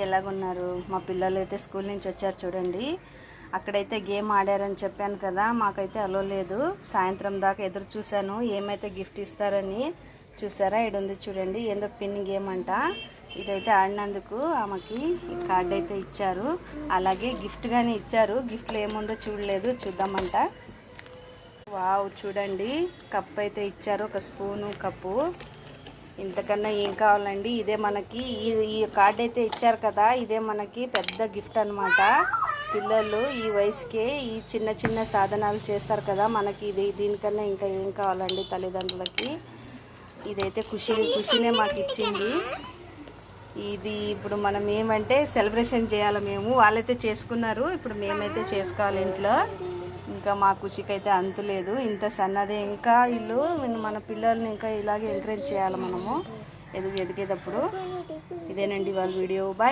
ఎలాగున్నారు? మా పిల్లలు అయితే స్కూల్ నుంచి వచ్చారు చూడండి. అక్కడైతే గేమ్ ఆడారని చెప్పాను కదా, మాకైతే అలో లేదు. సాయంత్రం దాకా ఎదురు చూశాను ఏమైతే గిఫ్ట్ ఇస్తారని. చూసారా, ఇది ఉంది చూడండి, ఏందో పిన్ గేమ్ అంట. ఇదైతే ఆడినందుకు ఆమెకి ఈ కార్డు అయితే ఇచ్చారు, అలాగే గిఫ్ట్ గానే ఇచ్చారు. గిఫ్ట్లో ఏముందో చూడలేదు, చూద్దామంట. వావ్, చూడండి, కప్ అయితే ఇచ్చారు, ఒక స్పూను కప్పు. ఇంతకన్నా ఏం కావాలండి? ఇదే మనకి ఈ కార్డ్ అయితే ఇచ్చారు కదా, ఇదే మనకి పెద్ద గిఫ్ట్ అన్నమాట. పిల్లలు ఈ వయసుకే ఈ చిన్న చిన్న సాధనాలు చేస్తారు కదా, మనకి దీనికన్నా ఇంకా ఏం కావాలండి తల్లిదండ్రులకి? ఇదైతే ఖుషీనే మాకు ఇచ్చింది. ఇది ఇప్పుడు మనం ఏమంటే సెలబ్రేషన్ చేయాలి మేము. వాళ్ళైతే చేసుకున్నారు, ఇప్పుడు మేమైతే చేసుకోవాలి ఇంట్లో. ఇంకా మా ఖుషికి అయితే అంతులేదు. ఇంత సన్నదే ఇంకా ఇల్లు. మన పిల్లల్ని ఇంకా ఇలాగే ఎంకరేజ్ చేయాలి మనము ఎదిగేటప్పుడు. ఇదేనండి వాళ్ళ వీడియో. బాయ్.